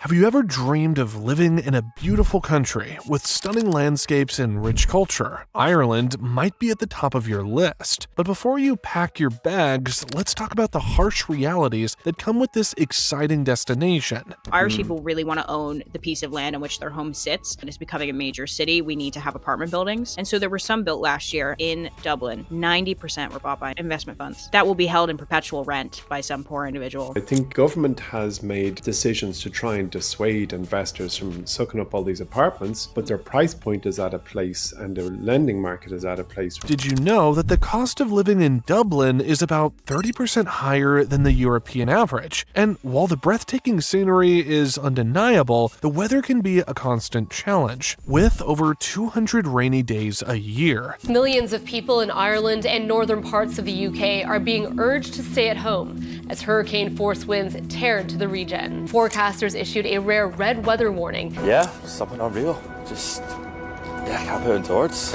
Have you ever dreamed of living in a beautiful country with stunning landscapes and rich culture? Ireland might be at the top of your list. But before you pack your bags, let's talk about the harsh realities that come with this exciting destination. Irish people really want to own the piece of land on which their home sits, and it's becoming a major city. We need to have apartment buildings. And so there were some built last year in Dublin. 90% were bought by investment funds. That will be held in perpetual rent by some poor individual. I think government has made decisions to try and dissuade investors from sucking up all these apartments, but their price point is at a place and their lending market is at a place. Did you know that the cost of living in Dublin is about 30% higher than the European average? And while the breathtaking scenery is undeniable, the weather can be a constant challenge, with over 200 rainy days a year. Millions of people in Ireland and northern parts of the UK are being urged to stay at home as hurricane-force winds tear into the region. Forecasters issued a rare red weather warning. Yeah, something unreal. Just, can't put it into words.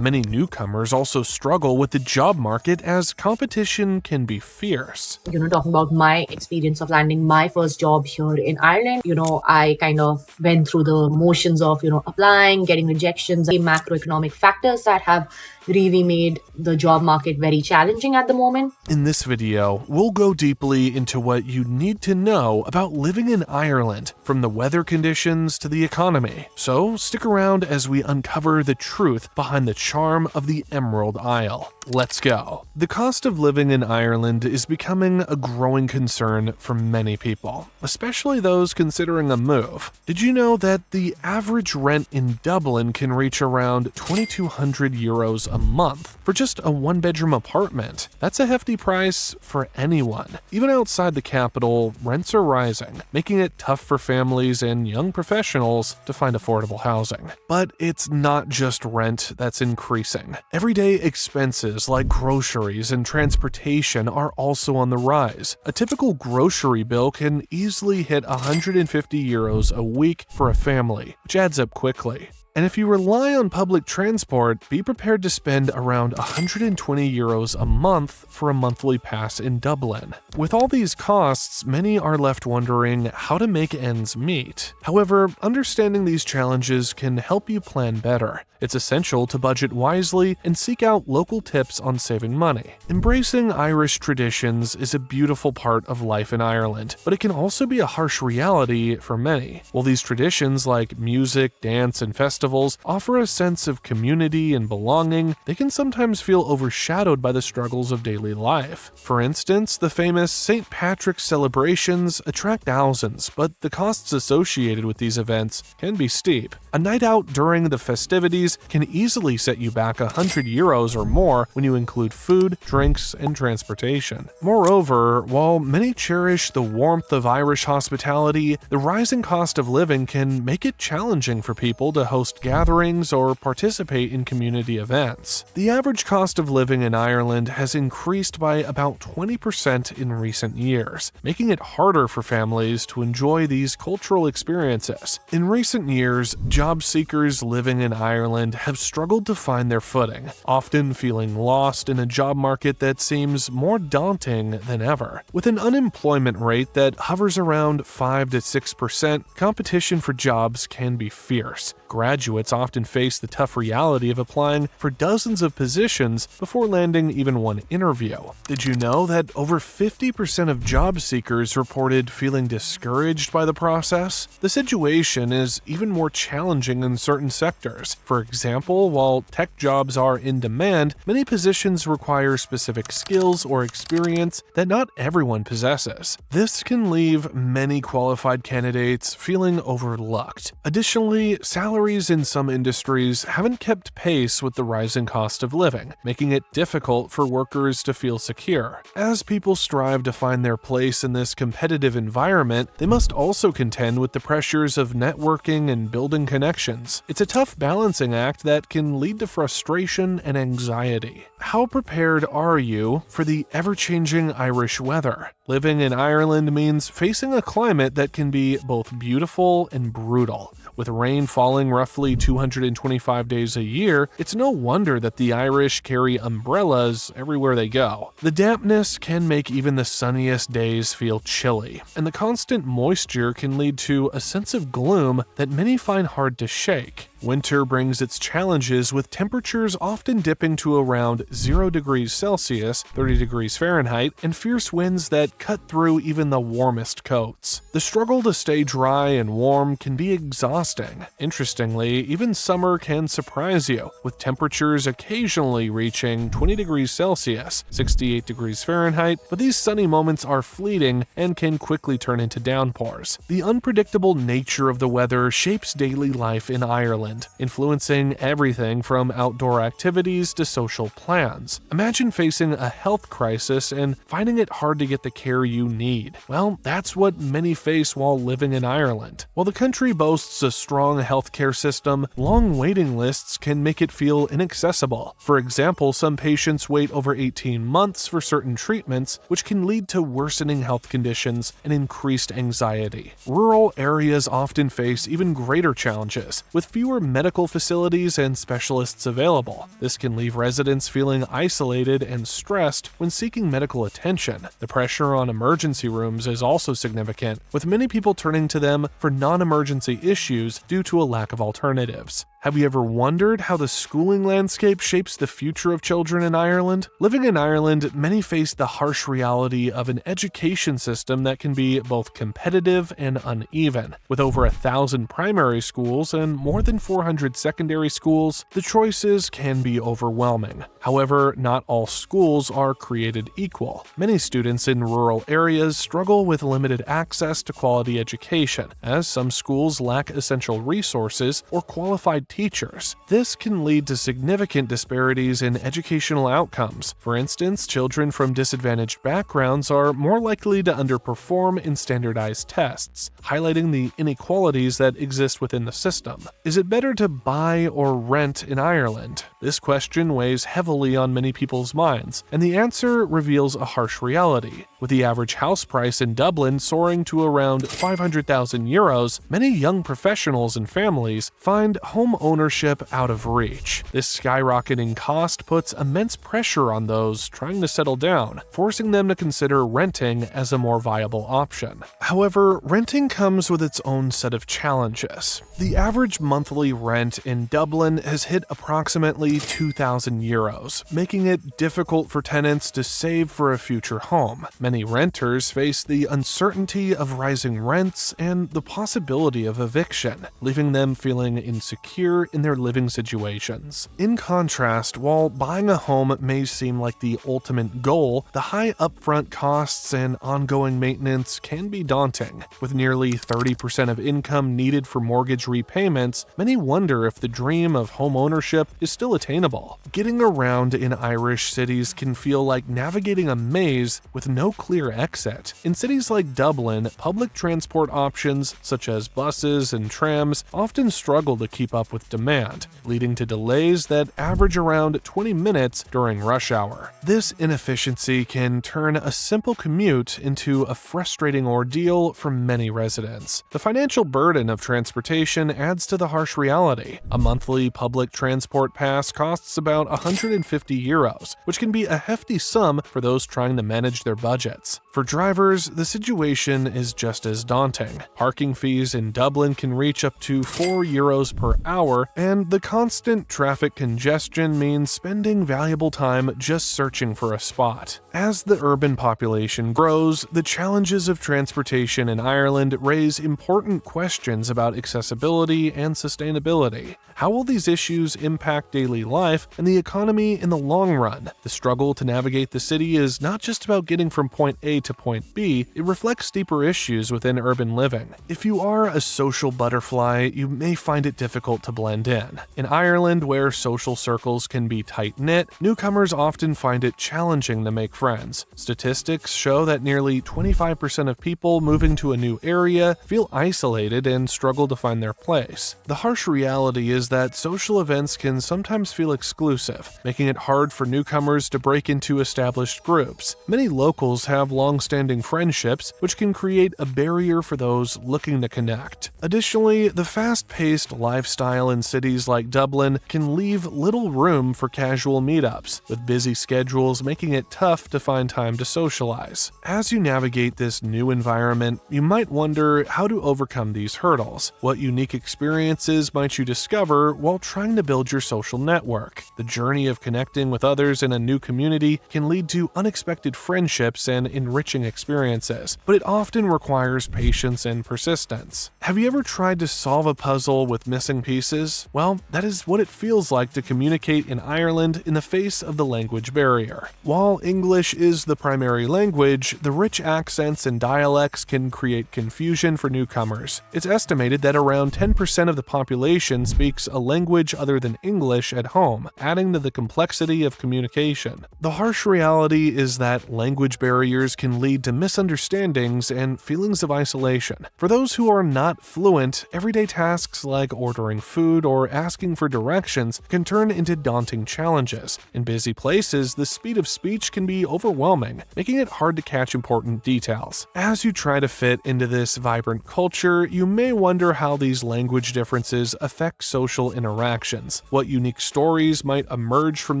Many newcomers also struggle with the job market as competition can be fierce. Talking about my experience of landing my first job here in Ireland, I kind of went through the motions of, applying, getting rejections, the macroeconomic factors that have really made the job market very challenging at the moment. In this video, we'll go deeply into what you need to know about living in Ireland, from the weather conditions to the economy. So stick around as we uncover the truth behind the charm of the Emerald Isle. Let's go. The cost of living in Ireland is becoming a growing concern for many people, especially those considering a move. Did you know that the average rent in Dublin can reach around 2,200 euros a month for just a one-bedroom apartment? That's a hefty price for anyone. Even outside the capital, rents are rising, making it tough for families and young professionals to find affordable housing. But it's not just rent that's increasing. Everyday expenses like groceries and transportation are also on the rise. A typical grocery bill can easily hit 150 euros a week for a family, which adds up quickly. And if you rely on public transport, be prepared to spend around 120 euros a month for a monthly pass in Dublin. With all these costs, many are left wondering how to make ends meet. However, understanding these challenges can help you plan better. It's essential to budget wisely and seek out local tips on saving money. Embracing Irish traditions is a beautiful part of life in Ireland, but it can also be a harsh reality for many. While these traditions like music, dance, and festivals offer a sense of community and belonging, they can sometimes feel overshadowed by the struggles of daily life. For instance, the famous St. Patrick's celebrations attract thousands, but the costs associated with these events can be steep. A night out during the festivities can easily set you back 100 euros or more when you include food, drinks, and transportation. Moreover, while many cherish the warmth of Irish hospitality, the rising cost of living can make it challenging for people to host gatherings or participate in community events. The average cost of living in Ireland has increased by about 20% in recent years, making it harder for families to enjoy these cultural experiences. In recent years, job seekers living in Ireland have struggled to find their footing, often feeling lost in a job market that seems more daunting than ever. With an unemployment rate that hovers around 5 to 6%, competition for jobs can be fierce. Graduates often face the tough reality of applying for dozens of positions before landing even one interview. Did you know that over 50% of job seekers reported feeling discouraged by the process? The situation is even more challenging in certain sectors. For example, while tech jobs are in demand, many positions require specific skills or experience that not everyone possesses. This can leave many qualified candidates feeling overlooked. Additionally, salaries in some industries haven't kept pace with the rising cost of living, making it difficult for workers to feel secure. As people strive to find their place in this competitive environment, they must also contend with the pressures of networking and building connections. It's a tough balancing act that can lead to frustration and anxiety. How prepared are you for the ever-changing Irish weather? Living in Ireland means facing a climate that can be both beautiful and brutal. With rain falling roughly 225 days a year, it's no wonder that the Irish carry umbrellas everywhere they go. The dampness can make even the sunniest days feel chilly, and the constant moisture can lead to a sense of gloom that many find hard to shake. Winter brings its challenges, with temperatures often dipping to around 0 degrees Celsius, 30 degrees Fahrenheit, and fierce winds that cut through even the warmest coats. The struggle to stay dry and warm can be exhausting. Interestingly, even summer can surprise you, with temperatures occasionally reaching 20 degrees Celsius, 68 degrees Fahrenheit, but these sunny moments are fleeting and can quickly turn into downpours. The unpredictable nature of the weather shapes daily life in Ireland, influencing everything from outdoor activities to social plans. Imagine facing a health crisis and finding it hard to get the care you need. Well, that's what many face while living in Ireland. While the country boasts a strong healthcare system, long waiting lists can make it feel inaccessible. For example, some patients wait over 18 months for certain treatments, which can lead to worsening health conditions and increased anxiety. Rural areas often face even greater challenges, with fewer medical facilities and specialists available. This can leave residents feeling isolated and stressed when seeking medical attention. The pressure on emergency rooms is also significant, with many people turning to them for non-emergency issues due to a lack of alternatives. Have you ever wondered how the schooling landscape shapes the future of children in Ireland? Living in Ireland, many face the harsh reality of an education system that can be both competitive and uneven. With over 1,000 primary schools and more than 400 secondary schools, the choices can be overwhelming. However, not all schools are created equal. Many students in rural areas struggle with limited access to quality education, as some schools lack essential resources or qualified teachers. This can lead to significant disparities in educational outcomes. For instance, children from disadvantaged backgrounds are more likely to underperform in standardized tests, highlighting the inequalities that exist within the system. Is it better to buy or rent in Ireland? This question weighs heavily on many people's minds, and the answer reveals a harsh reality. With the average house price in Dublin soaring to around 500,000 euros, many young professionals and families find home ownership out of reach. This skyrocketing cost puts immense pressure on those trying to settle down, forcing them to consider renting as a more viable option. However, renting comes with its own set of challenges. The average monthly rent in Dublin has hit approximately 2,000 euros, making it difficult for tenants to save for a future home. Many renters face the uncertainty of rising rents and the possibility of eviction, leaving them feeling insecure in their living situations. In contrast, while buying a home may seem like the ultimate goal, the high upfront costs and ongoing maintenance can be daunting. With nearly 30% of income needed for mortgage repayments, many wonder if the dream of home ownership is still attainable. Getting around in Irish cities can feel like navigating a maze with no clear exit. In cities like Dublin, public transport options such as buses and trams often struggle to keep up with demand, leading to delays that average around 20 minutes during rush hour. This inefficiency can turn a simple commute into a frustrating ordeal for many residents. The financial burden of transportation adds to the harsh reality. A monthly public transport pass costs about 150 euros, which can be a hefty sum for those trying to manage their budgets. For drivers, the situation is just as daunting. Parking fees in Dublin can reach up to 4 euros per hour, and the constant traffic congestion means spending valuable time just searching for a spot. As the urban population grows, the challenges of transportation in Ireland raise important questions about accessibility and sustainability. How will these issues impact daily life and the economy in the long run? The struggle to navigate the city is not just about getting from point A to point B, it reflects deeper issues within urban living. If you are a social butterfly, you may find it difficult to to blend in. In Ireland, where social circles can be tight-knit, newcomers often find it challenging to make friends. Statistics show that nearly 25% of people moving to a new area feel isolated and struggle to find their place. The harsh reality is that social events can sometimes feel exclusive, making it hard for newcomers to break into established groups. Many locals have long-standing friendships, which can create a barrier for those looking to connect. Additionally, the fast-paced lifestyle in cities like Dublin can leave little room for casual meetups, with busy schedules making it tough to find time to socialize. As you navigate this new environment, you might wonder how to overcome these hurdles. What unique experiences might you discover while trying to build your social network? The journey of connecting with others in a new community can lead to unexpected friendships and enriching experiences, but it often requires patience and persistence. Have you ever tried to solve a puzzle with missing pieces? Well, that is what it feels like to communicate in Ireland in the face of the language barrier. While English is the primary language, the rich accents and dialects can create confusion for newcomers. It's estimated that around 10% of the population speaks a language other than English at home, adding to the complexity of communication. The harsh reality is that language barriers can lead to misunderstandings and feelings of isolation. For those who are not fluent, everyday tasks like ordering food or asking for directions can turn into daunting challenges. In busy places, the speed of speech can be overwhelming, making it hard to catch important details. As you try to fit into this vibrant culture, you may wonder how these language differences affect social interactions. What unique stories might emerge from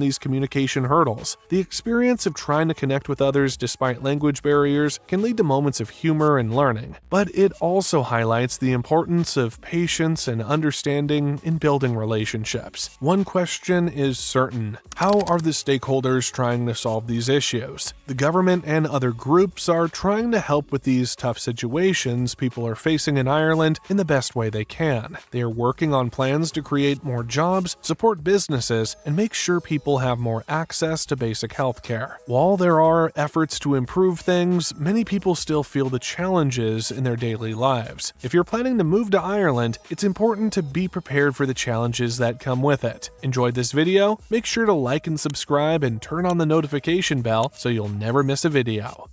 these communication hurdles? The experience of trying to connect with others despite language barriers can lead to moments of humor and learning, but it also highlights the importance of patience and understanding in building relationships. One question is certain: how are the stakeholders trying to solve these issues? The government and other groups are trying to help with these tough situations people are facing in Ireland in the best way they can. They are working on plans to create more jobs, support businesses, and make sure people have more access to basic health care. While there are efforts to improve things, many people still feel the challenges in their daily lives. If you're planning to move to Ireland, it's important to be prepared for the challenges that come with it. Enjoyed this video? Make sure to like and subscribe and turn on the notification bell so you'll never miss a video.